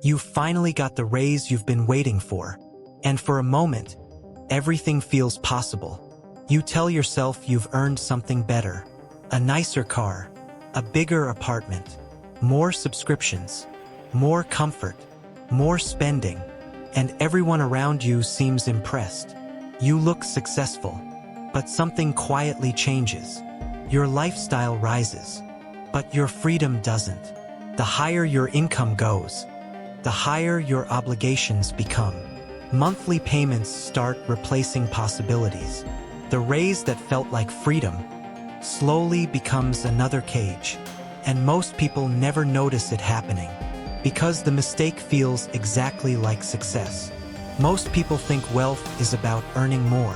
You finally got the raise you've been waiting for. And for a moment, everything feels possible. You tell yourself you've earned something better. A nicer car, a bigger apartment, more subscriptions, more comfort, more spending, and everyone around you seems impressed. You look successful, but something quietly changes. Your lifestyle rises, but your freedom doesn't. The higher your income goes, the higher your obligations become. Monthly payments start replacing possibilities. The raise that felt like freedom slowly becomes another cage, and most people never notice it happening because the mistake feels exactly like success. Most people think wealth is about earning more,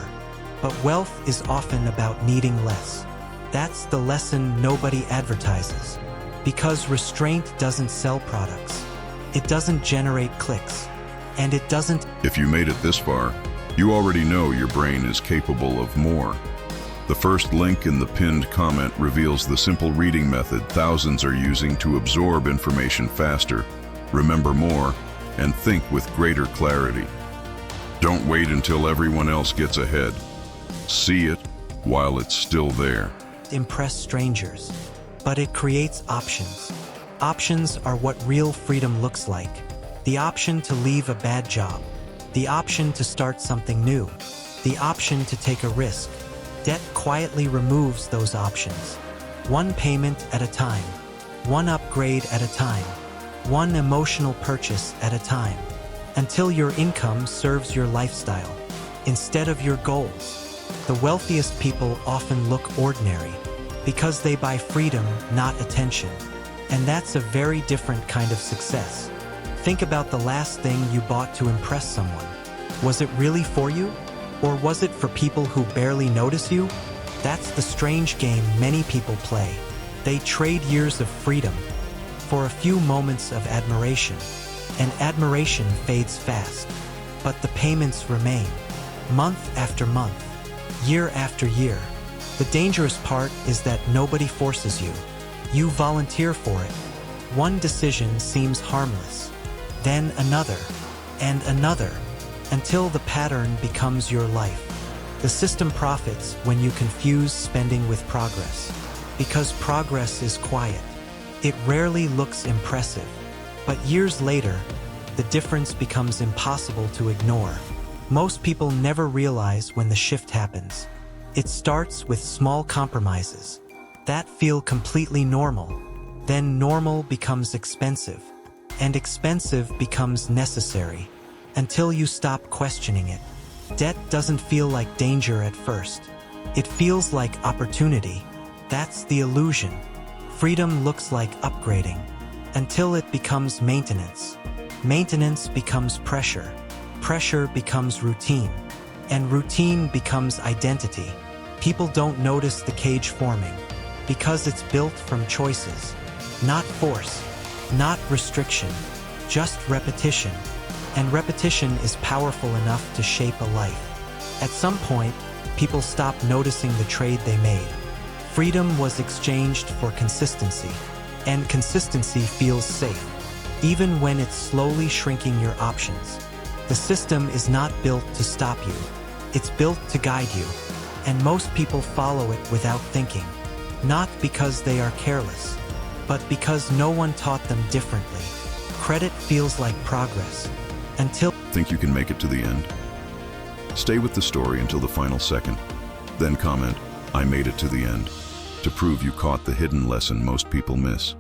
but wealth is often about needing less. That's the lesson nobody advertises, because restraint doesn't sell products. It doesn't generate clicks, and it doesn't. If you made it this far, you already know your brain is capable of more. The first link in the pinned comment reveals the simple reading method thousands are using to absorb information faster, remember more, and think with greater clarity. Don't wait until everyone else gets ahead. See it while it's still there. Impress strangers, but it creates options. Options are what real freedom looks like. The option to leave a bad job. The option to start something new. The option to take a risk. Debt quietly removes those options. One payment at a time. One upgrade at a time. One emotional purchase at a time. Until your income serves your lifestyle instead of your goals. The wealthiest people often look ordinary because they buy freedom, not attention. And that's a very different kind of success. Think about the last thing you bought to impress someone. Was it really for you? Or was it for people who barely notice you? That's the strange game many people play. They trade years of freedom for a few moments of admiration. And admiration fades fast. But the payments remain, month after month, year after year. The dangerous part is that nobody forces you. You volunteer for it. One decision seems harmless, then another, and another, until the pattern becomes your life. The system profits when you confuse spending with progress, because progress is quiet. It rarely looks impressive, but years later, the difference becomes impossible to ignore. Most people never realize when the shift happens. It starts with small compromises that feel completely normal. Then normal becomes expensive, and expensive becomes necessary, until you stop questioning it. Debt doesn't feel like danger at first. It feels like opportunity. That's the illusion. Freedom looks like upgrading, until it becomes maintenance. Maintenance becomes pressure. Pressure becomes routine, and routine becomes identity. People don't notice the cage forming, because it's built from choices. Not force, not restriction, just repetition. And repetition is powerful enough to shape a life. At some point, people stop noticing the trade they made. Freedom was exchanged for consistency, and consistency feels safe, even when it's slowly shrinking your options. The system is not built to stop you. It's built to guide you, and most people follow it without thinking. Not because they are careless, but because no one taught them differently. Credit feels like progress, until... Think you can make it to the end? Stay with the story until the final second. Then comment, "I made it to the end," to prove you caught the hidden lesson most people miss.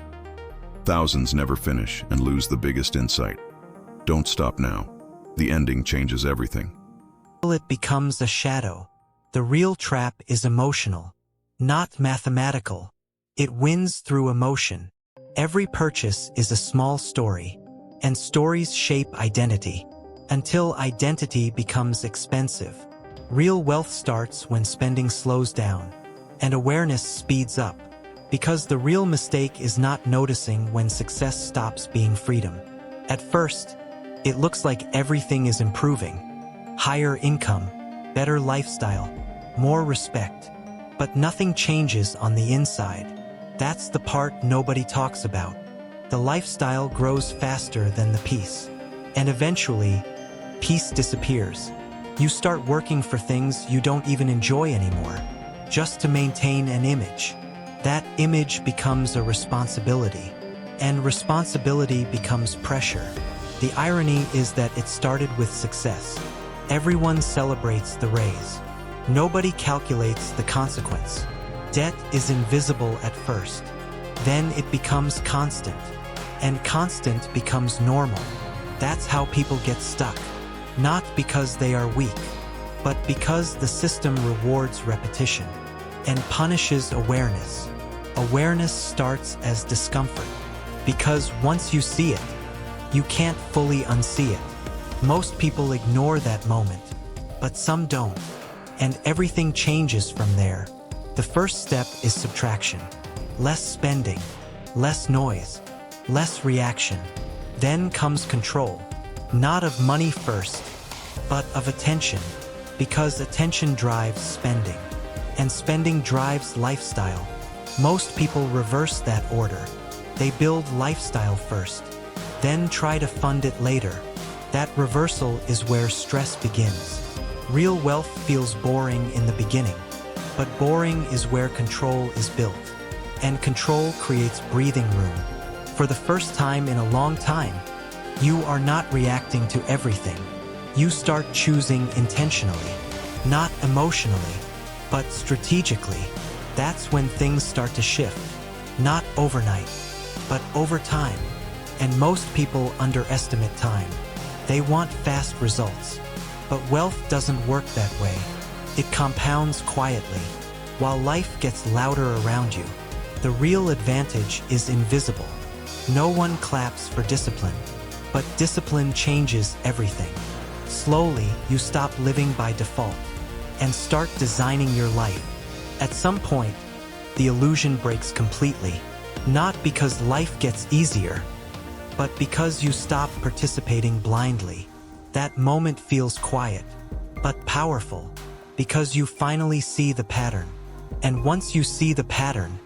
Thousands never finish and lose the biggest insight. Don't stop now. The ending changes everything. It becomes a shadow. The real trap is emotional, not mathematical. It wins through emotion. Every purchase is a small story, and stories shape identity, until identity becomes expensive. Real wealth starts when spending slows down, and awareness speeds up, because the real mistake is not noticing when success stops being freedom. At first, it looks like everything is improving. Higher income, better lifestyle, more respect. But nothing changes on the inside. That's the part nobody talks about. The lifestyle grows faster than the peace. And eventually, peace disappears. You start working for things you don't even enjoy anymore, just to maintain an image. That image becomes a responsibility, and responsibility becomes pressure. The irony is that it started with success. Everyone celebrates the raise. Nobody calculates the consequence. Debt is invisible at first. Then it becomes constant, and constant becomes normal. That's how people get stuck. Not because they are weak, but because the system rewards repetition and punishes awareness. Awareness starts as discomfort, because once you see it, you can't fully unsee it. Most people ignore that moment, but some don't, and everything changes from there. The first step is subtraction. Less spending, less noise, less reaction. Then comes control, not of money first, but of attention, because attention drives spending, and spending drives lifestyle. Most people reverse that order. They build lifestyle first, then try to fund it later. That reversal is where stress begins. Real wealth feels boring in the beginning, but boring is where control is built, and control creates breathing room. For the first time in a long time, you are not reacting to everything. You start choosing intentionally, not emotionally, but strategically. That's when things start to shift, not overnight, but over time. And most people underestimate time. They want fast results. But wealth doesn't work that way. It compounds quietly, while life gets louder around you. The real advantage is invisible. No one claps for discipline, but discipline changes everything. Slowly, you stop living by default and start designing your life. At some point, the illusion breaks completely, not because life gets easier, but because you stop participating blindly. That moment feels quiet, but powerful, because you finally see the pattern. And once you see the pattern,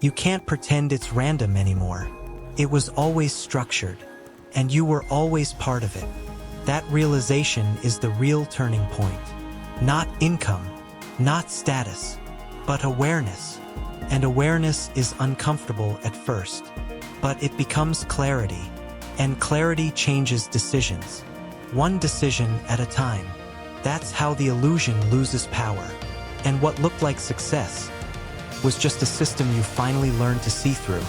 you can't pretend it's random anymore. It was always structured, and you were always part of it. That realization is the real turning point. Not income, not status, but awareness. And awareness is uncomfortable at first, but it becomes clarity, and clarity changes decisions. One decision at a time. That's how the illusion loses power. And what looked like success was just a system you finally learned to see through.